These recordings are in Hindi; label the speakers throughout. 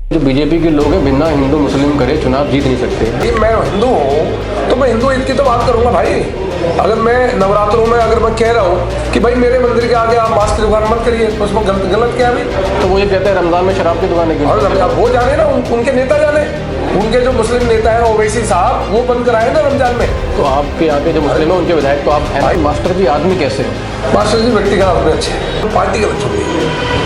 Speaker 1: जो बीजेपी के लोग हैं बिना हिंदू मुस्लिम करे चुनाव जीत नहीं सकते।
Speaker 2: मैं हिंदू हूँ तो मैं हिंदू ईद की तो बात करूंगा भाई। अगर मैं नवरात्रों में अगर मैं कह रहा हूँ कि भाई मेरे मंदिर के आगे आप मांस की दुकान मत करिए तो उसमें गलत क्या है भाई?
Speaker 1: तो वो ये कहते हैं रमजान में शराब की दुकानें क्यों?
Speaker 2: और अब वो जाने ना, उनके नेता जाने, उनके जो मुस्लिम नेता है ओवैसी साहब वो बंद कराए ना रमजान में।
Speaker 1: तो आपके यहाँ के जो मुस्लिम है उनके विधायक तो आप हैं भाई। मास्टर जी आदमी कैसे हो?
Speaker 2: मास्टर जी व्यक्ति का अपने अच्छे हैं, तो पार्टी के बच्चों की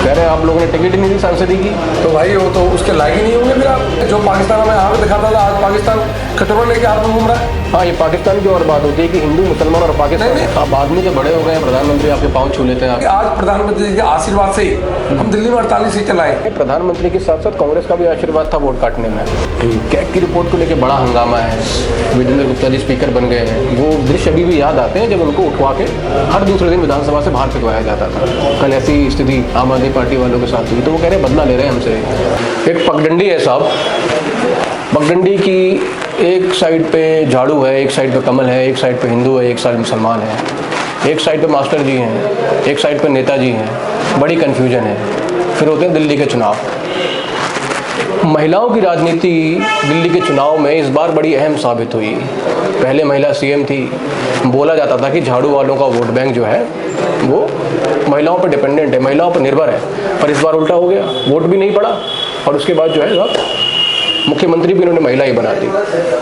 Speaker 1: कह रहे हैं आप लोगों ने टिकट ही नहीं दी सांसदी की।
Speaker 2: तो भाई वो तो उसके लायक ही नहीं होंगे। फिर आप जो पाकिस्तान में आगे दिखाता था, आज पाकिस्तान कटोरा लेके हाथ में घूम रहा है।
Speaker 1: हाँ, ये पाकिस्तान की और बात होती है कि हिंदू मुसलमान और पाकिस्तान। आप आदमी के बड़े हो गए हैं, प्रधानमंत्री आपके पाँव छू लेते हैं।
Speaker 2: आज प्रधानमंत्री जी के आशीर्वाद से ही हम दिल्ली में 48 सीटें लाए।
Speaker 1: प्रधानमंत्री के साथ साथ कांग्रेस का भी आशीर्वाद था वोट काटने में। कैग की रिपोर्ट को लेकर बड़ा हंगामा है। विजेंद्र गुप्ता जी स्पीकर बन गए हैं। वो दृश्य अभी भी याद आते हैं जब उनको उठवा के हर दूसरे दिन विधानसभा से बाहर फेंकवाया जाता था। कल ऐसी स्थिति आम आदमी पार्टी वालों के साथ हुई। तो वो कह रहे हैं बदला ले रहे हैं हमसे। एक पगडंडी है साहब, पगडंडी की एक साइड पे झाड़ू है, एक साइड पे कमल है, एक साइड पे हिंदू है, एक साइड मुसलमान है, एक साइड पे मास्टर जी हैं, एक साइड पे नेताजी हैं। बड़ी कन्फ्यूजन है। फिर होते हैं दिल्ली के चुनाव। महिलाओं की राजनीति दिल्ली के चुनाव में इस बार बड़ी अहम साबित हुई। पहले महिला सीएम थी। बोला जाता था कि झाड़ू वालों का वोट बैंक जो है वो महिलाओं पर डिपेंडेंट है, महिलाओं पर निर्भर है। पर इस बार उल्टा हो गया, वोट भी नहीं पड़ा और उसके बाद जो है मुख्यमंत्री भी इन्होंने महिला ही बना दी।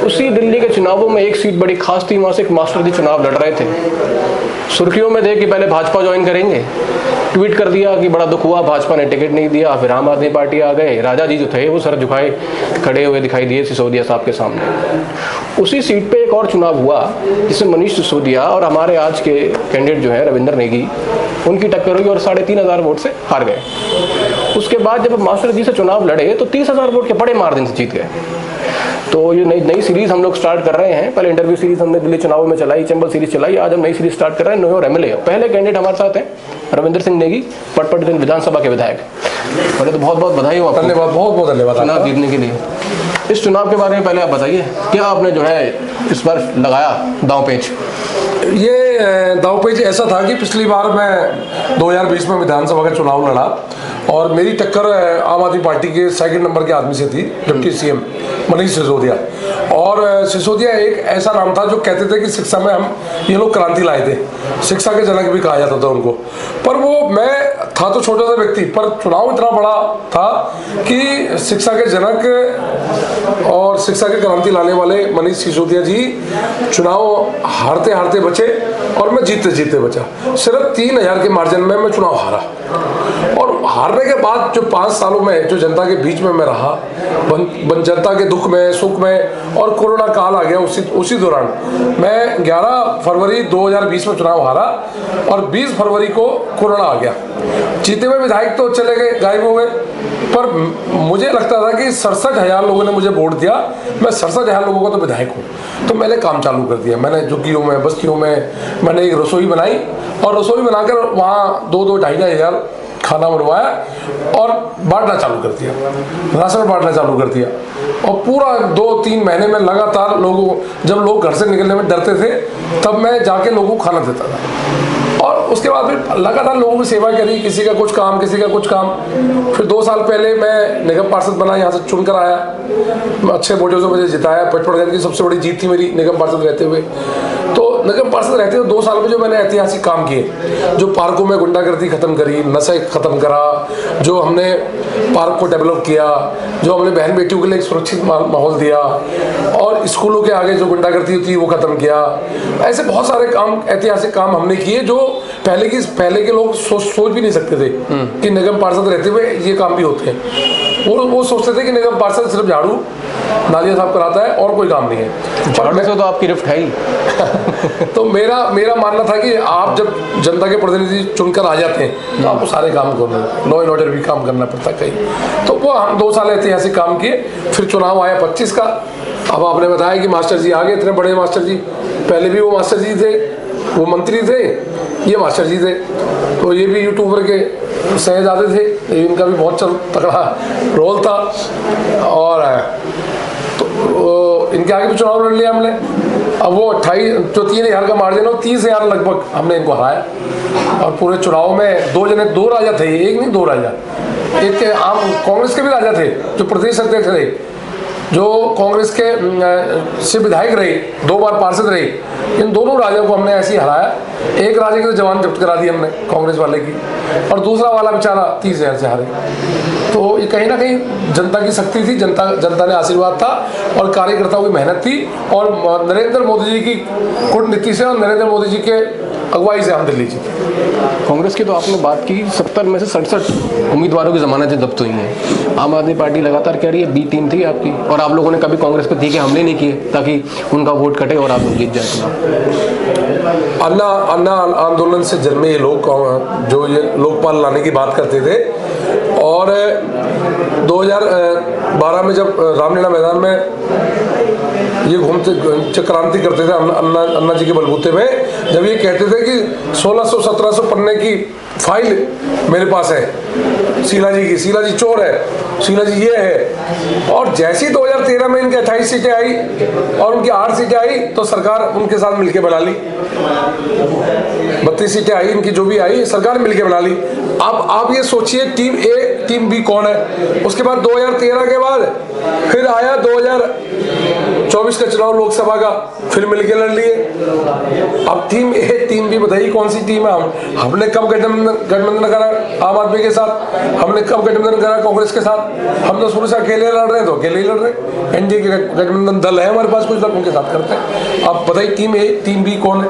Speaker 1: उसी दिल्ली के चुनावों में एक सीट बड़ी खास थी, वहाँ से एक मास्टर जी चुनाव लड़ रहे थे। सुर्खियों में थे कि पहले भाजपा ज्वाइन करेंगे। ट्वीट कर दिया कि बड़ा दुख हुआ, भाजपा ने टिकट नहीं दिया। फिर आम आदमी पार्टी आ गए। राजा जी जो थे वो सर झुकाए खड़े हुए दिखाई दिए सिसोदिया साहब के सामने। उसी सीट पे एक और चुनाव हुआ जिसमें मनीष सिसोदिया और हमारे आज के कैंडिडेट जो है रविंद्र नेगी, उनकी टक्कर हुई और 3,500 वोट से हार गए। उसके बाद जब मास्टर जी से चुनाव लड़े तो 30,000 वोट के बड़े मार्जिन से जीत गए। तो ये नई सीरीज हम लोग स्टार्ट कर रहे हैं। पहले इंटरव्यू सीरीज हमने दिल्ली चुनाव में चलाई, चंबल सीरीज चलाई। आज हम नई सीरीज स्टार्ट कर रहे हैं, न्यू एमएलए। पहले कैंडिडेट हमारे साथ हैं रविंद्र सिंह नेगी, पटपट विधानसभा के विधायक। पहले तो बहुत बहुत बधाई हो आपको।
Speaker 2: धन्यवाद, बहुत बहुत धन्यवाद
Speaker 1: चुनाव जीतने के लिए। इस चुनाव के बारे में पहले आप बताइए, क्या आपने जो है इस बार लगाया दांव पेच?
Speaker 2: ये दांव पेच ऐसा था कि पिछली बार मैं 2020 में विधानसभा का चुनाव लड़ा और मेरी टक्कर आम आदमी पार्टी के सेकंड नंबर के आदमी से थी, डिप्टी सीएम मनीष सिसोदिया। और सिसोदिया एक ऐसा नाम था जो कहते थे कि शिक्षा में हम ये लोग क्रांति लाए थे, शिक्षा के जनक भी कहा जाता था उनको। पर वो मैं था तो छोटा सा व्यक्ति, पर चुनाव इतना बड़ा था कि शिक्षा के जनक और शिक्षा की क्रांति लाने वाले मनीष सिसोदिया जी चुनाव हारते हारते बचे और मैं जीतते जीतते बचा। सिर्फ 3,000 के मार्जिन में मैं चुनाव हारा। और हारने के बाद जो 5 सालों में जो जनता के बीच में मैं रहा, जनता के दुख में सुख में, और कोरोना काल आ गया उसी दौरान मैं 11 फरवरी 2020 में चुनाव हारा और 20 फरवरी को कोरोना आ गया। जीते हुए विधायक तो चले गए, गायब हो गए। पर मुझे लगता था कि 67,000 लोगों ने मुझे वोट दिया, मैं 67,000 लोगों का तो विधायक हूँ। तो मैंने काम चालू कर दिया। मैंने झुग्गियों में, बस्तियों में मैंने एक रसोई बनाई और रसोई बनाकर वहाँ 2-2, 2,500 खाना बनवाया और बांटना चालू कर दिया, राशन बांटना चालू कर दिया। और पूरा 2-3 महीने में लगातार लोगों, जब लोग घर से निकलने में डरते थे तब मैं जाके लोगों को खाना देता था। और उसके बाद फिर लगातार लोगों की सेवा करी, किसी का कुछ काम, किसी का कुछ काम। फिर 2 साल पहले मैं निगम पार्षद बना, यहाँ से चुनकर आया, अच्छे वोटों से मुझे जिताया। पचपड़गंज की सबसे बड़ी जीत थी मेरी निगम पार्षद रहते हुए। तो निगम पार्षद रहते हुए 2 साल में जो मैंने ऐतिहासिक काम किए, जो पार्कों में गुंडागर्दी खत्म करी, नशे खत्म करा, जो हमने पार्क को डेवलप किया, जो हमने बहन बेटियों के लिए एक सुरक्षित माहौल दिया, और स्कूलों के आगे जो गुंडागर्दी थी वो खत्म किया। ऐसे बहुत सारे काम, ऐतिहासिक काम हमने किए जो पहले के लोग सोच भी नहीं सकते थे कि निगम पार्षद रहते हुए ये काम भी होते हैं। वो सोचते थे कि निगम पार्षद सिर्फ झाड़ू नालियाँ साफ कराता है और कोई काम नहीं है।
Speaker 1: झाड़ू से तो आपकी रिफ्ट है ही।
Speaker 2: तो मेरा मानना था कि आप जब जनता के प्रतिनिधि चुनकर आ जाते हैं तो आपको सारे काम करना, लॉ एंड ऑर्डर भी काम करना पड़ता कहीं। तो वो हम 2 साल ऐतिहासिक काम किए। फिर चुनाव आया 25 का। अब आपने बताया कि मास्टर जी आ गए, इतने बड़े मास्टर जी। पहले भी वो मास्टर जी थे, वो मंत्री थे, ये मास्टर जी थे। तो ये भी यूट्यूबर के शहजादे थे, इनका भी बहुत तगड़ा रोल था। और तो इनके आगे भी चुनाव लड़ लिया हमने। अब वो 3,000 का मार्जिन हो, 30,000 लगभग हमने इनको हराया। और पूरे चुनाव में 2 राजा थे, एक नहीं 2 राजा। एक आम कांग्रेस के भी राजा थे जो प्रदेश अध्यक्ष रहे, जो कांग्रेस के से विधायक रहे, 2 बार पार्षद रहे। इन दोनों राजाओं को हमने ऐसे ही हराया। एक राजा की तो जवान जब्त करा दी हमने कांग्रेस वाले की, और दूसरा वाला बेचारा 30,000 से हारे। तो ये कहीं ना कहीं जनता की शक्ति थी, जनता ने आशीर्वाद था और कार्यकर्ताओं की मेहनत थी, और नरेंद्र मोदी जी की कूटनीति से और नरेंद्र मोदी जी के अगुवाई से हम दिल्ली जीते।
Speaker 1: कांग्रेस की तो आपने बात की, 70 में से 67 उम्मीदवारों की जमानतें जब्त हुई हैं। आम आदमी पार्टी लगातार कह रही है बी टीम थी आपकी, और आप लोगों ने कभी कांग्रेस पर तीखे हमले नहीं किए ताकि उनका वोट कटे और आप लोग जीत जाए चुनाव।
Speaker 2: अन्ना आंदोलन से जन्मे ये लोग जो ये लोकपाल लाने की बात करते थे, और 2012 में जब रामलीला मैदान में ये घूमते क्रांति करते थे अन्ना जी के बलबूते में, जब ये कहते थे कि 1600-1700 पन्ने की फाइल मेरे पास है शीला जी की, शीला जी चोर है, शीला जी ये है, और जैसी 2013 में इनकी 28 सीटें आई और उनकी 8 सीटें आई तो सरकार उनके साथ मिलके बना ली। 32 सीटें आई इनकी, जो भी आई सरकार मिलके बना ली। अब आप ये सोचिए टीम ए टीम बी कौन है। उसके बाद 2013 के बाद फिर आया 2024 का चुनाव लोकसभा का, फिर मिलके लड़ लिए। अब टीम ए टीम बी बताइए कौन सी टीम है। हमने कब गठबंधन करा आम आदमी के साथ, हमने कब गठबंधन करा कांग्रेस के साथ। हम तो शुरू से अकेले लड़ रहे हैं, तो अकेले ही लड़ रहे हैं। एनडीए के गठबंधन दल है हमारे पास, कुछ दल उनके साथ करते हैं। अब बताइए टीम ए टीम बी कौन है।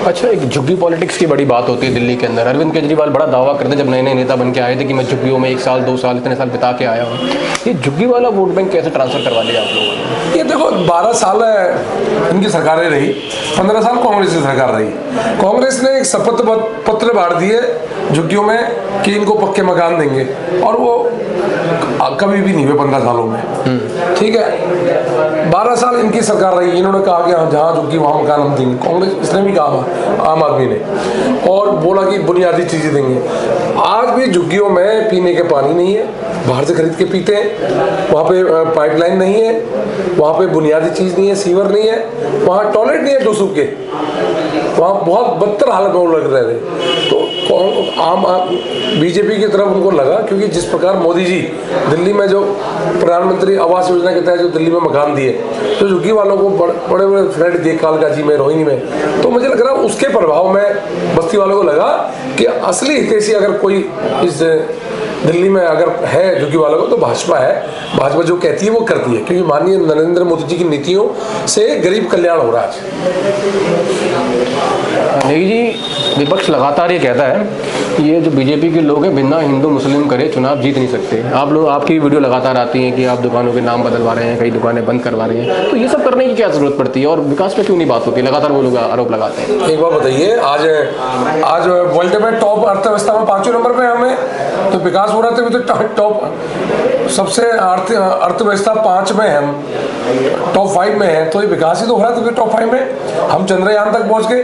Speaker 1: अच्छा, एक झुग्गी पॉलिटिक्स की बड़ी बात होती है दिल्ली के अंदर। अरविंद केजरीवाल बड़ा दावा करते जब नए नए नेता बन के आए थे कि मैं झुग्गियों में 1 साल 2 साल इतने साल बिता के आया हूँ। ये झुग्गी वाला वोट बैंक कैसे ट्रांसफर करवा लिया आप लोगों ने?
Speaker 2: ये देखो 12 साल इनकी सरकारें रही, 15 साल कांग्रेस की सरकार रही। कांग्रेस ने एक शपथ पत्र बांट दिए झुग्गियों में कि इनको पक्के मकान देंगे, और वो कभी भी नहीं हुए 15 सालों में। ठीक है, 12 साल इनकी सरकार रही। इन्होंने कहा कि जहाँ झुग्गी वहाँ मकान हम देंगे। कांग्रेस इसने भी कहा, आम आदमी ने, और बोला कि बुनियादी चीजें देंगे। आज भी झुग्गियों में पीने के पानी नहीं है, बाहर से खरीद के पीते हैं। वहाँ पे पाइपलाइन नहीं है, वहाँ पे बुनियादी चीज नहीं है, सीवर नहीं है, वहाँ टॉयलेट नहीं है 200 के, वहाँ बहुत बदतर हालत में वो लग रहे थे। तो बीजेपी की तरफ उनको लगा, क्योंकि जिस प्रकार मोदी जी दिल्ली में जो प्रधानमंत्री आवास योजना के तहत जो दिल्ली में मकान दिए, तो झुग्गी वालों को बड़े बड़े फ्लैट दिए कालकाजी में, रोहिणी में, तो मुझे लग रहा उसके प्रभाव में बस्ती वालों को लगा कि असली हितैषी अगर कोई इस दिल्ली में अगर है झुग्गी वालों को तो भाजपा है। भाजपा जो कहती है वो करती है, क्योंकि माननीय नरेंद्र मोदी जी की नीतियों से गरीब कल्याण हो रहा है।
Speaker 1: नेगी जी, विपक्ष लगातार ये कहता है ये जो बीजेपी के लोग हैं बिना हिंदू मुस्लिम करे चुनाव जीत नहीं सकते। आप लोग, आपकी वीडियो लगातार आती हैं कि आप दुकानों के नाम बदलवा रहे हैं, कई दुकानें बंद करवा रहे हैं, तो ये सब करने की क्या जरूरत पड़ती है और विकास पे क्यों नहीं बात होती? लगातार वो लोग आरोप लगाते हैं।
Speaker 2: एक बात बताइए, आज वर्ल्ड में टॉप अर्थव्यवस्था में 5वें नंबर पे हमें, तो विकास हो रहा है तभी तो टॉप सबसे अर्थव्यवस्था 5 में है, हम टॉप 5 में है, तो ये विकास ही तो हो रहा है तभी टॉप 5 में। हम चंद्रयान तक पहुंच गए,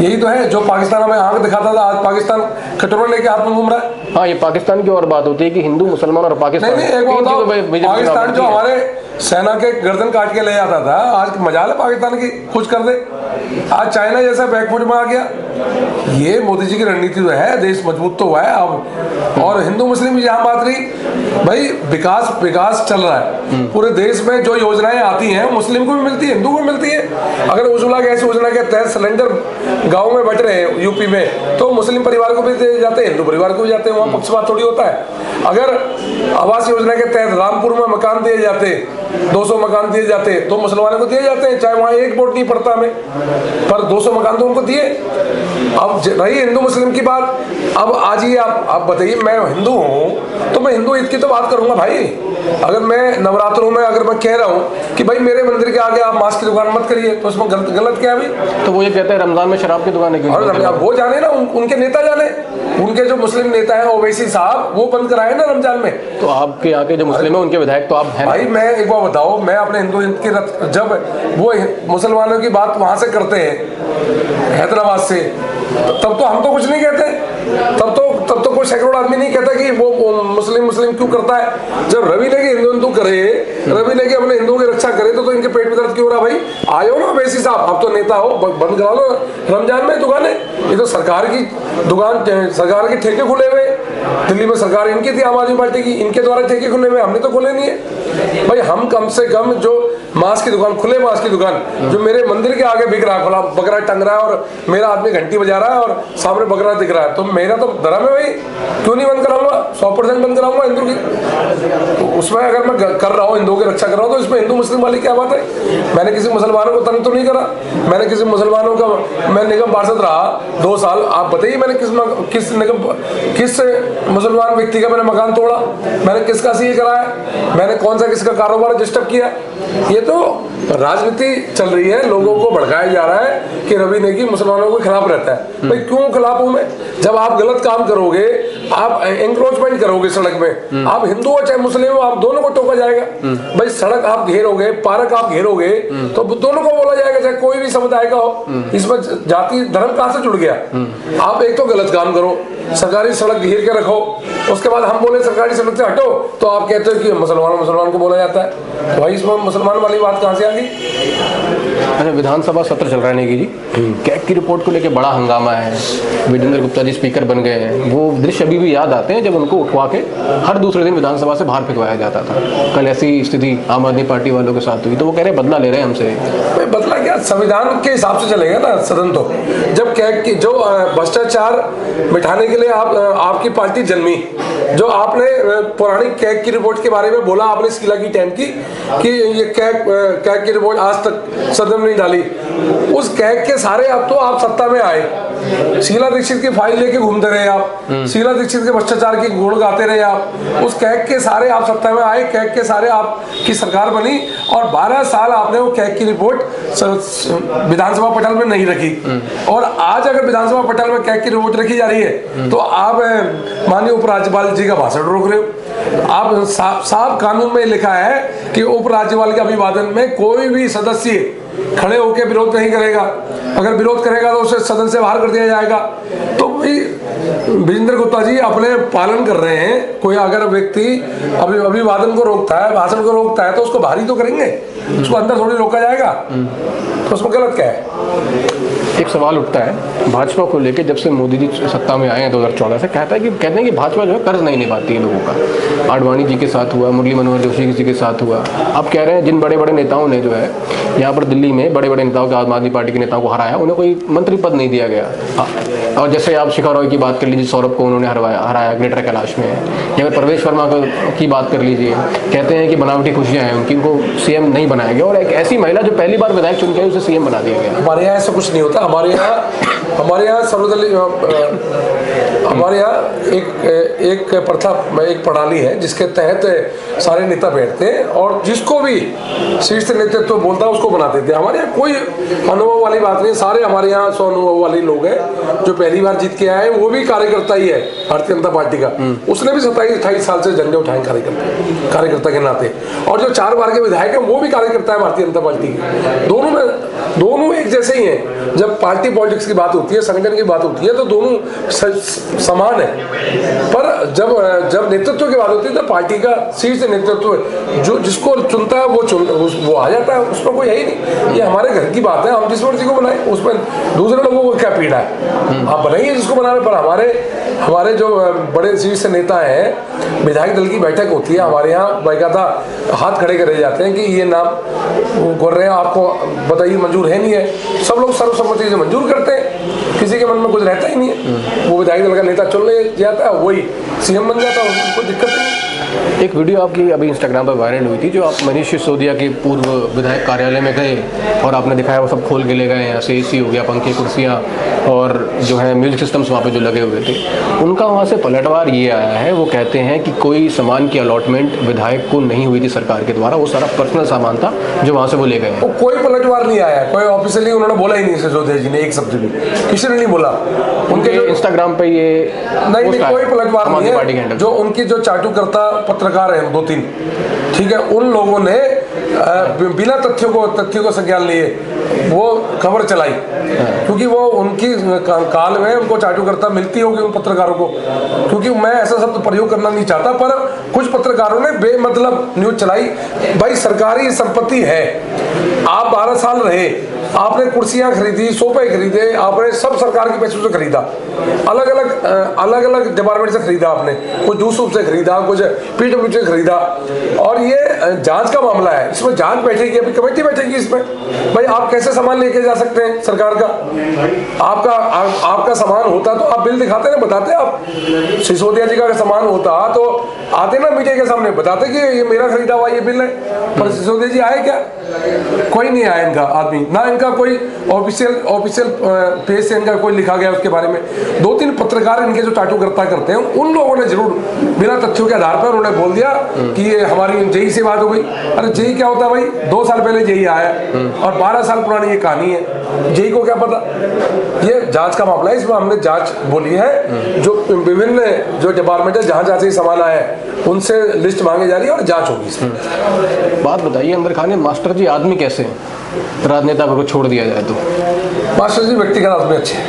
Speaker 2: यही तो है। जो पाकिस्तान हमें आंख दिखाता था, आज पाकिस्तान कटोरा लेके हाथ में घूम रहा है।
Speaker 1: हाँ, ये पाकिस्तान की और बात होती है कि हिंदू मुसलमान और पाकिस्तान।
Speaker 2: नहीं, पाकिस्तान जो हमारे सेना के गर्दन काट के ले जाता था, आज मजाल है पाकिस्तान की कुछ कर दे। आज चाइना जैसा बैकफुट में आ गया। ये मोदी जी की रणनीति तो है, देश मजबूत तो हुआ है अब। और हिंदू मुस्लिम की जहां बात रही भाई, विकास चल रहा है पूरे देश में। जो योजनाएं आती हैं मुस्लिम को भी मिलती है, हिंदू को भी मिलती है। अगर उज्ज्वला गैस योजना के तहत सिलेंडर गाँव में बट रहे हैं यूपी में, तो मुस्लिम परिवार को भी दे जाते हैं, हिंदू परिवार को भी जाते हैं, वहाँ पक्षपात थोड़ी होता है। अगर आवास योजना के तहत रामपुर में मकान दिए जाते, 200 मकान दिए जाते, तो मुसलमानों को दिए जाते हैं, चाहे वहाँ एक वोट नहीं पड़ता हमें, पर 200 मकान तो उनको दिए। अब रही हिंदू मुस्लिम की बात, अब आज ही आप बताइए, मैं हिंदू हूँ तो मैं हिंदू ईद की तो बात करूंगा भाई। अगर मैं नवरात्रों में अगर मैं कह रहा हूँ कि भाई मेरे मंदिर के आगे आप मांस की दुकान मत करिए, तो उसमें गलत क्या है भाई?
Speaker 1: तो वो ये कहते हैं रमजान में शराब की दुकान है,
Speaker 2: और वो जाने ना, उनके नेता जाने, उनके जो मुस्लिम नेता है ओवैसी साहब, वो बंद कराए ना रमजान में।
Speaker 1: तो आपके यहाँ के जो मुस्लिम है उनके विधायक तो आप हैं
Speaker 2: भाई। मैं एक बार बताओ, मैं अपने हिंदू के जब वो मुसलमानों की बात वहां से करते हैं हैदराबाद से, तब तो हम तो कुछ नहीं कहते, तब तो कोई सैकड़ों आदमी नहीं कहता कि वो मुस्लिम क्यों करता है। जब रवि ने हिंदू करे, रवि ने अपने हिंदुओं की रक्षा करे, तो इनके पेट में दर्द क्यों हो रहा भाई? आयो ना वैसी साहब, आप तो नेता हो, बंद करा लो रमजान में दुकानें। ये तो सरकार की दुकान, सरकार के ठेके खुले हुए, दिल्ली में सरकार इनकी थी, आम आदमी पार्टी की, इनके द्वारा ठेके खुले हुए, हमने तो खोले नहीं है भाई। हम कम से कम जो मांस की दुकान, खुले मांस की दुकान जो मेरे मंदिर के आगे बिक रहा है, खुला बकरा टंग रहा है और मेरा आदमी घंटी बजा रहा है और सामने बकरा दिख रहा है, तो मेरा तो धर्म है भाई, क्यों नहीं बंद कराऊंगा? 100% बंद कराऊंगा हिंदू की। तो उसमें अगर मैं कर रहा हूँ, हिंदुओं की रक्षा कर रहा हूँ, तो इसमें हिंदू मुस्लिम वाली क्या बात है? मैंने किसी मुसलमानों को तंग तो नहीं करा, मैंने किसी मुसलमानों का, मैं निगम पार्षद रहा 2 साल, आप बताइए मैंने किस मुसलमान व्यक्ति का मैंने मकान तोड़ा, मैंने किसका सील कराया, मैंने कौन सा किसका कारोबार डिस्टर्ब किया? ये तो राजनीति चल रही है, लोगों को भड़काया जा रहा है कि रवि नेगी मुसलमानों के खिलाफ रहता है। भाई क्यों खिलाफ हूं मैं? जब आप गलत काम करोगे, आप एंक्रोचमेंट करोगे सड़क में, आप हिंदू हो चाहे मुस्लिम हो, आप दोनों को टोका जाएगा। भाई सड़क आप घेरोगे, पार्क आप घेरोगे, तो दोनों को बोला जाएगा, चाहे कोई भी समुदाय का हो। इसमें जाति धर्म कहां से जुड़ गया? आप एक तो गलत काम करो, सरकारी सड़क घेर के रखो, उसके बाद हम बोले सरकारी सड़क से हटो, तो आप कहते हो कि मुसलमान को बोला जाता है। तो भाई इसमें मुसलमान वाली बात कहां से आ गई?
Speaker 1: अच्छा, विधानसभा सत्र चल रहा है नेगी जी, कैग की रिपोर्ट को लेकर बड़ा हंगामा है, विजेंद्र गुप्ता जी स्पीकर बन गए हैं। वो दृश्य अभी भी याद आते हैं जब उनको उठवा के हर दूसरे दिन विधानसभा से बाहर फेंकवाया जाता था। कल ऐसी स्थिति आम आदमी पार्टी वालों के साथ हुई, तो वो कह रहे बदला ले रहे हैं हमसे।
Speaker 2: बदला क्या, संविधान के हिसाब से चलेगा ना सदन। तो जब कैग की जो भ्रष्टाचार मिटाने के लिए आपकी पार्टी जन्मी, जो आपने पुरानी कैग की रिपोर्ट के बारे में बोला आपने शीला की टाइम की कि ये कैग की रिपोर्ट आज तक सदन में नहीं डाली, उस कैग के सारे, अब तो आप सत्ता में आए, शीला दीक्षित की फाइल लेके घूमते रहे आप, शीला दीक्षित के भ्रष्टाचार की गुण गाते रहे आप, उस कैग के सारे आप सत्ता में आए, कैग के सारे आपकी सरकार बनी और 12 साल आपने वो कैग की रिपोर्ट विधानसभा पटल में नहीं रखी। और आज अगर विधानसभा पटल में कैग की रिपोर्ट रखी जा रही है तो आप माननीय उपराज्यपाल जी का भाषण रोक रहे हो। आप साफ कानून में लिखा है कि उपराज्यपाल के अभिवादन में कोई भी सदस्य खड़े होकर विरोध नहीं करेगा, अगर विरोध करेगा तो उसे सदन से बाहर कर दिया जाएगा। तो विजेंद्र गुप्ता जी अपने पालन कर रहे हैं। कोई अगर व्यक्ति अभिवादन को रोकता है, भाषण को रोकता है, तो उसको बाहर ही तो करेंगे, उसको अंदर थोड़ी रोका जाएगा। तो उसमें गलत क्या है?
Speaker 1: एक सवाल उठता है भाजपा को लेकर, जब से मोदी जी सत्ता में आए हैं 2014 से, कहते हैं कि भाजपा जो है कर्ज नहीं निभाती है लोगों का। आडवाणी जी के साथ हुआ, मुरली मनोहर जोशी जी के साथ हुआ। अब कह रहे हैं जिन बड़े बड़े नेताओं ने जो है यहाँ पर दिल्ली में बड़े बड़े नेताओं के, आम आदमी पार्टी के नेताओं को हराया, उन्हें कोई मंत्री पद नहीं दिया गया। और जैसे आप शिखा रॉय की बात कर लीजिए, सौरभ को उन्होंने हराया ग्रेटर कैलाश में। या फिर प्रवेश वर्मा की बात कर लीजिए, कहते हैं कि बनावटी खुशियाँ हैं उनकी, उनको सीएम नहीं बनाया गया। और एक ऐसी महिला जो पहली बार विधायक चुन के उसे सीएम बना दिया गया।
Speaker 2: हमारे यहाँ ऐसा कुछ नहीं होता। हमारे यहाँ सर्वदलीय, हमारे यहाँ एक प्रथा, एक प्रणाली है जिसके तहत सारे नेता बैठते हैं और जिसको भी शीर्ष नेतृत्व बोलता है उसको बनाते थे। हमारे यहाँ कोई अनुभव वाली बात नहीं, सारे हमारे यहाँ अनुभव वाले लोग हैं। जो पहली बार जीत के आए वो भी कार्यकर्ता ही है भारतीय जनता पार्टी का, उसने भी 27-28 साल से झंडे उठाए कार्यकर्ता के नाते। और जो 4 बार के विधायक है वो भी कार्यकर्ता है भारतीय जनता पार्टी के। दोनों एक जैसे ही हैं। जब पार्टी पॉलिटिक्स की बात होती है, संगठन की बात होती है, तो दोनों समान है। पर जब नेतृत्व की बात होती है तो पार्टी का शीर्ष नेतृत्व जो जिसको चुनता है वो आ जाता है, उसमें कोई है ही नहीं। ये हमारे घर की बात है, हम जिस मर्जी को बनाए, उसमें दूसरे लोगों को क्या पीड़ा है? आप बनाइए जिसको बनाने। पर हमारे जो बड़े शीर्ष नेता हैं, विधायक दल की बैठक होती है हमारे यहाँ, बाकायदा हाथ खड़े करे जाते हैं कि ये नाम बोल रहे हैं, आपको बताइए मंजूर है नहीं है। सब लोग सर्वसम्मति से मंजूर करते हैं, किसी के मन में कुछ रहता ही नहीं है। वो विधायक दल का नेता चुन ले जाता है, वही सीएम बन जाता है, कोई दिक्कत नहीं।
Speaker 1: एक वीडियो आपकी अभी इंस्टाग्राम पर वायरल हुई थी, जो आप मनीष सिसोदिया के पूर्व विधायक कार्यालय में गए और आपने दिखाया वो सब खोल के ले गए। यहाँ से एसी हो गया, पंखे, कुर्सियाँ और जो है म्यूजिक सिस्टम्स वहाँ पे जो लगे हुए थे। उनका वहाँ से पलटवार ये आया है, वो कहते हैं कि कोई सामान की अलॉटमेंट विधायक को नहीं हुई थी सरकार के द्वारा, वो सारा पर्सनल सामान था जो वहाँ से वो ले गए।
Speaker 2: कोई पलटवार नहीं आया, कोई ऑफिशियली उन्होंने बोला ही नहीं सिसोदिया जी ने एक शब्द भी, किसी ने नहीं बोला। उनके इंस्टाग्राम
Speaker 1: पे ये
Speaker 2: नहीं कोई पलटवार नहीं है। जो उनकी जो चाटुकर्ता पत्रकार हैं 2-3, ठीक है, उन लोगों ने बिना तथ्यों को संज्ञान लिए वो खबर चलाई, क्योंकि वो उनकी काल में उनको चाटुकर्ता मिलती होगी उन पत्रकारों को। क्योंकि मैं ऐसा शब्द प्रयोग करना नहीं चाहता, पर कुछ पत्रकारों ने बेमतलब न्यूज चलाई। भाई सरकारी संपत्ति है, आप 12 साल रहे, आपने कुर्सियां खरीदी, सोफे खरीदे, आपने सब सरकार के पैसों से खरीदा, अलग अलग डिपार्टमेंट से खरीदा आपने, कुछ दूसरों से खरीदा, कुछ पीडब्ल्यू से खरीदा। और ये जांच का मामला है, इसमें जांच बैठेगी, अभी कमेटी बैठेगी इसमें। भाई आप कैसे सामान लेके जा सकते हैं सरकार का? आपका सामान होता तो आप बिल दिखाते ना, बताते आप। सिसोदिया जी का सामान होता तो आते ना मीडिया के सामने, बताते कि ये मेरा खरीदा हुआ ये बिल है। पर सिसोदिया जी आए क्या? कोई नहीं आया इनका आदमी, ना इनका कोई ऑफिशियल पेज से इनका कोई लिखा गया उसके बारे में। 2-3 पत्रकार इनके जो चाटुकर्ता करते हैं, उन लोगों ने जरूर बिना तथ्यों के आधार पर उन्होंने बोल दिया कि ये हमारी जेई से बात हो गई। अरे जेई क्या होता है भाई? 2 साल पहले जेई आया और 12 साल पुरानी ये कहानी है, जेई को क्या पता? ये जांच का मामला है, इसमें हमने जांच बोली है। जो विभिन्न जो डिपार्टमेंट है जहां से सामान आया है उनसे लिस्ट मांगी जा रही है और जांच होगी इसमें।
Speaker 1: बात बताइए अंदर खाने मास्टर जी आदमी कैसे हैं, राजनेता को छोड़ दिया जाए तो?
Speaker 2: मास्टर जी व्यक्तिगत आदमी अच्छे हैं,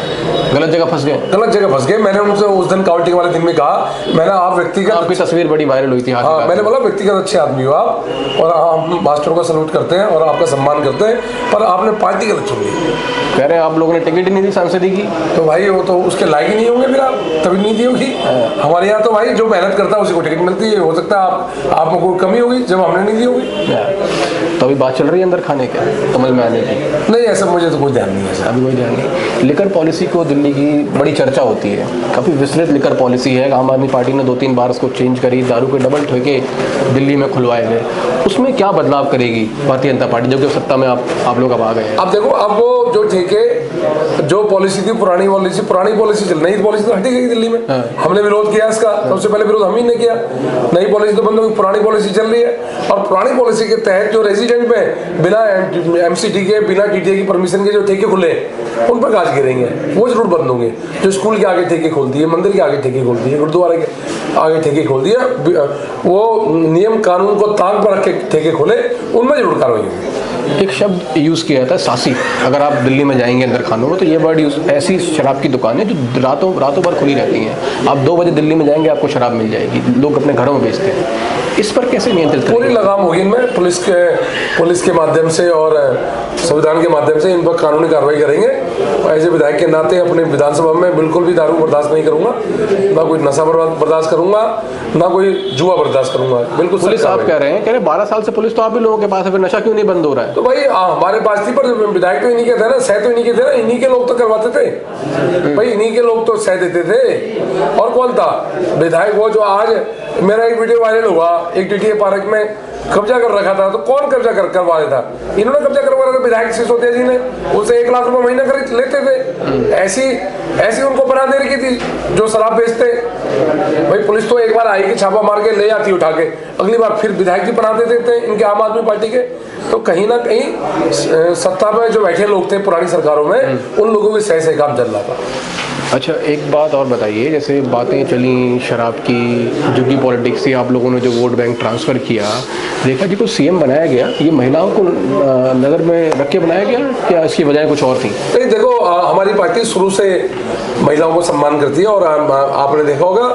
Speaker 1: गलत जगह फंस गए?
Speaker 2: गलत जगह फंस गए। मैंने उनसे उस दिन काउंटिंग वाले दिन में कहा, मैंने आप व्यक्तिगत,
Speaker 1: आपकी तस्वीर बड़ी वायरल हुई थी।
Speaker 2: हाँ, मैंने बोला व्यक्तिगत अच्छे आदमी हो आप, और हम मास्टरों का सलूट करते हैं और आपका सम्मान करते हैं, पर आपने पार्टी गलत चुन ली।
Speaker 1: कह रहे हैं आप लोगों ने टिकट ही नहीं दी सांसदी की।
Speaker 2: तो भाई वो तो उसके लायक ही नहीं होंगे, फिर आप तभी नहीं दी होगी। हमारे यहाँ तो भाई जो मेहनत करता है उसी को टिकट मिलती है। हो सकता है आप में कोई कमी होगी जब हमने नहीं दी होगी।
Speaker 1: तो अभी बात चल रही है अंदर खाने के कमल में आने की?
Speaker 2: नहीं, ऐसा मुझे तो कोई ध्यान नहीं है सर,
Speaker 1: अभी कोई ध्यान नहीं। लिकर पॉलिसी को दिल्ली की बड़ी चर्चा होती है, काफ़ी विस्तृत लिकर पॉलिसी है। आम आदमी पार्टी ने 2-3 बार उसको चेंज करी, दारू के डबल ठेके दिल्ली में खुलवाए गए। उसमें क्या बदलाव करेगी भारतीय जनता पार्टी जबकि सत्ता में आप लोग अब आ गए हैं?
Speaker 2: अब देखो, अब वो जो ठेके, जो पॉलिसी थी, पुरानी पॉलिसी चल, नई पॉलिसी तो हटी गई दिल्ली में। हमने विरोध किया इसका, सबसे पहले विरोध हम ही ने किया। नई पॉलिसी तो बंद हो गई, पुरानी पॉलिसी चल रही है। और पुरानी पॉलिसी के तहत जो रेजिडेंट में बिना एमसीडी के, बिना टीटीए की परमिशन के जो ठेके खुले, उन पर गाज गिरेंगे, वो जरूर बंद होंगे। जो स्कूल के आगे ठेके खोल दिए, मंदिर के आगे ठेके खोल दिए, गुरुद्वारे के आगे ठेके खोल दिए, वो नियम कानून को ताक पर रख के ठेके खोले, उनमें जरूर कार्रवाई होगी।
Speaker 1: एक शब्द यूज़ किया जाता है सासी। अगर आप दिल्ली में जाएंगे अंदर खानों में तो ये वर्ड यूज, ऐसी शराब की दुकानें जो रातों भर खुली रहती हैं। आप 2 बजे दिल्ली में जाएंगे आपको शराब मिल जाएगी, लोग अपने घरों में बेचते हैं। इस पर कैसे नियंत्रित करेंगे?
Speaker 2: पूरी लगाम होगी इनमें, पुलिस के माध्यम से और संविधान के माध्यम से इन पर कानूनी कार्रवाई करेंगे। एज ए विधायक के नाते अपने विधानसभा में बिल्कुल भी दारू बर्दाश्त नहीं करूंगा, ना कोई नशा बर्दाश्त करूंगा, ना कोई जुआ बर्दाश्त करूंगा। बिल्कुल
Speaker 1: पुलिस आप कह रहे हैं 12 साल से पुलिस तो आप ही लोगों के पास है, फिर नशा क्यों नहीं बंद हो रहा है?
Speaker 2: तो भाई हमारे पास थी, पर विधायक तो इन्हीं के थे ना, सह तो इन्हीं के थे ना, इन्हीं के लोग तो करवाते थे भाई, इन्हीं के लोग तो सह देते थे। और कौन था विधायक? वो जो आज मेरा एक वीडियो वायरल हुआ, एक टीटीए पार्क में कब्जा कर रखा था, तो कौन कब्जा करवा देता? इन्होंने कब्जा करवा रखा था, विधायक सिसोदिया जी ने। उसे 1 लाख रुपए महीना खरीद लेते थे। ऐसी उनको बना दे रखी थी जो शराब बेचते। भाई पुलिस तो एक बार आई कि छापा मार के ले जाती उठा के, अगली बार फिर विधायक जी बना देते थे इनके आम आदमी पार्टी के। तो कहीं ना कहीं सत्ता में जो बैठे लोग थे पुरानी सरकारों में, उन लोगों की सह से काम चल रहा था।
Speaker 1: अच्छा, एक बात और बताइए, जैसे बातें चली शराब की, जुगी पॉलिटिक्स से आप लोगों ने जो वोट बैंक ट्रांसफ़र किया, रेखा जी को सीएम बनाया गया, ये महिलाओं को नज़र में रख के बनाया गया क्या इसकी वजह कुछ और थी?
Speaker 2: नहीं, देखो हमारी पार्टी शुरू से महिलाओं को सम्मान करती है। और आपने देखा होगा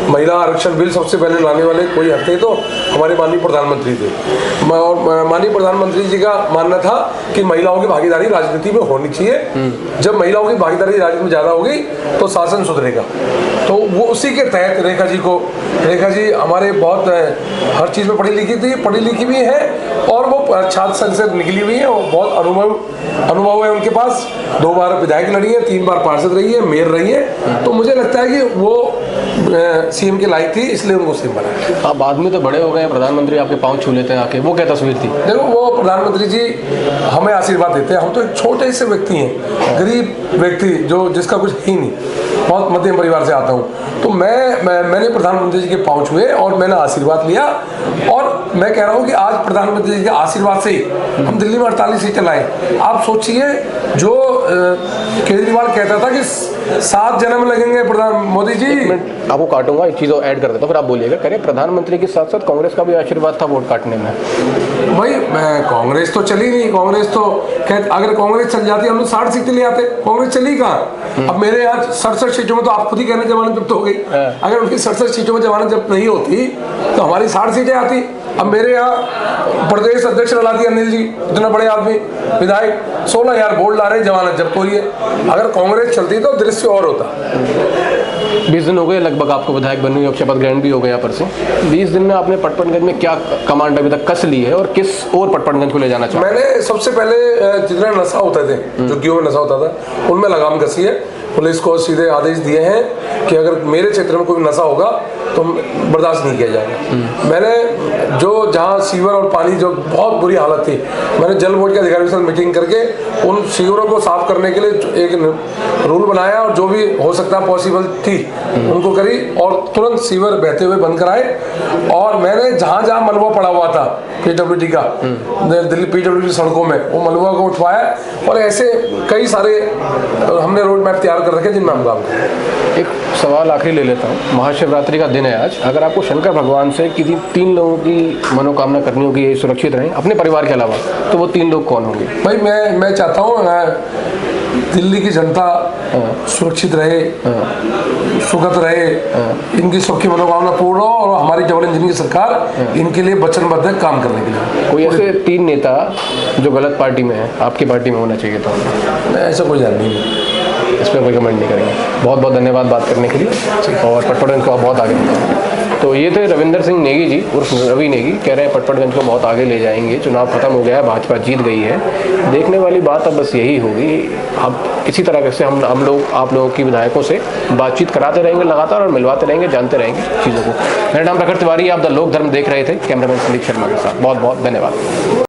Speaker 2: महिला आरक्षण बिल सबसे पहले लाने वाले कोई हटते तो हमारे माननीय प्रधानमंत्री थे। और माननीय प्रधानमंत्री जी का मानना था कि महिलाओं की भागीदारी राजनीति में होनी चाहिए। जब महिलाओं की भागीदारी राजनीति में ज़्यादा होगी तो शासन सुधरेगा। तो वो उसी के तहत रेखा जी हमारे बहुत हर चीज़ में पढ़ी लिखी भी है, और वो छात्र संघ से निकली हुई है, और बहुत अनुभव है उनके पास। 2 बार विधायक लड़ी है, 3 बार पार्षद रही है, मेयर रही है। तो मुझे लगता है कि वो सीएम के लायक थी, इसलिए उनको सीएम बनाया।
Speaker 1: आप आदमी तो बड़े हो गए, प्रधानमंत्री आपके पाँव छू लेते हैं आके, वो क्या तस्वीर थी?
Speaker 2: देखो, वो प्रधानमंत्री जी हमें आशीर्वाद देते हैं। हम तो एक छोटे से व्यक्ति हैं, गरीब व्यक्ति जिसका कुछ ही नहीं, बहुत मध्यम परिवार से आता हूँ। तो मैंने प्रधानमंत्री जी के पाँव छुए और मैंने आशीर्वाद लिया। और मैं कह रहा हूँ कि आज प्रधानमंत्री जी के आशीर्वाद से हम दिल्ली में 48 सीटें लाए। आप सोचिए, जो केजरीवाल कहता था कि 7 जन्म लगेंगे मोदी जी।
Speaker 1: आपको काटूंगा, एक चीज़ और ऐड कर देता हूँ, फिर आप बोलिएगा। करें प्रधानमंत्री के साथ साथ कांग्रेस का भी आशीर्वाद था वोट काटने में।
Speaker 2: भाई कांग्रेस तो चली नहीं, कांग्रेस तो अगर कांग्रेस चल जाती हम लोग 60 सीटें ले आते। कांग्रेस चली कहाँ? अब मेरे यहाँ 67 सीटों में तो आप खुद ही कहने जमानत जब्त हो गई। अगर उनकी 67 सीटों में जमानत जब्त नहीं होती तो हमारी 60 सीटें आती। अब मेरे यहाँ प्रदेश अध्यक्ष लड़ा दिया अनिल जी, इतने बड़े आदमी विधायक, 16,000 वोट ला रहे, जमानत जब्त हो रही है। अगर कांग्रेस चलती तो दृश्य और होता।
Speaker 1: 20 दिन हो गए लगभग आपको विधायक बने हुए, अब शपथ ग्रहण भी हो गया पर से। 20 दिन में आपने पटपनगंज में क्या कमांड अभी तक कस ली है और किस और पटपनगंज को ले जाना चाहते हैं?
Speaker 2: मैंने सबसे पहले जितने नशा होते थे, झुग्गियों में नशा होता था, उनमें लगाम कसी है। पुलिस को सीधे आदेश दिए हैं कि अगर मेरे क्षेत्र में कोई नशा होगा तो बर्दाश्त नहीं किया जाएगा। मैंने जो जहाँ सीवर और पानी जो बहुत बुरी हालत थी, मैंने जल बोर्ड के अधिकारियों के साथ मीटिंग करके उन सीवरों को साफ करने के लिए एक रूल बनाया और जो भी हो सकता पॉसिबल थी उनको करी और तुरंत सीवर बहते हुए बंद कराए। और मैंने जहाँ जहाँ मलबा पड़ा हुआ था PWD का, दिल्ली PWD सड़कों में, वो मलबा को उठवाया और ऐसे कई सारे हमने रोड मैप तैयार कर रखे जिनमें हम काम करें।
Speaker 1: एक सवाल आखिरी ले लेता हूँ, महाशिवरात्रि का दिन है आज, अगर आपको शंकर भगवान से किसी 3 लोगों की मनोकामना करनी होगी ये सुरक्षित रहें अपने परिवार के अलावा, तो वो 3 लोग कौन होंगे?
Speaker 2: भाई मैं चाहता हूँ दिल्ली की जनता सुरक्षित रहे, सुखद रहे, इनकी सबकी मनोकामना पूर्ण हो और हमारी डबल इंजन की सरकार इनके लिए वचनबद्ध है काम करने के लिए।
Speaker 1: कोई ऐसे 3 नेता जो गलत पार्टी में है आपकी पार्टी में होना चाहिए था?
Speaker 2: ऐसा कोई जान नहीं,
Speaker 1: इस पर कोई कमेंट नहीं करेंगे। बहुत बहुत धन्यवाद बात करने के लिए और पटपड़गंज को आप बहुत आगे ले जाएंगे। तो ये थे रविंदर सिंह नेगी जी उर्फ रवि नेगी, कह रहे हैं पटपड़गंज को बहुत आगे ले जाएंगे, चुनाव खत्म हो गया है, भाजपा जीत गई है। देखने वाली बात अब बस यही होगी, अब इसी तरह से हम लोग आप लोगों की विधायकों से बातचीत कराते रहेंगे लगातार और मिलवाते रहेंगे, जानते रहेंगे चीज़ों को। मेरा नाम प्रखर तिवारी, आप द लोक धर्म देख रहे थे, कैमरामैन संदीप शर्मा के साथ। बहुत बहुत धन्यवाद।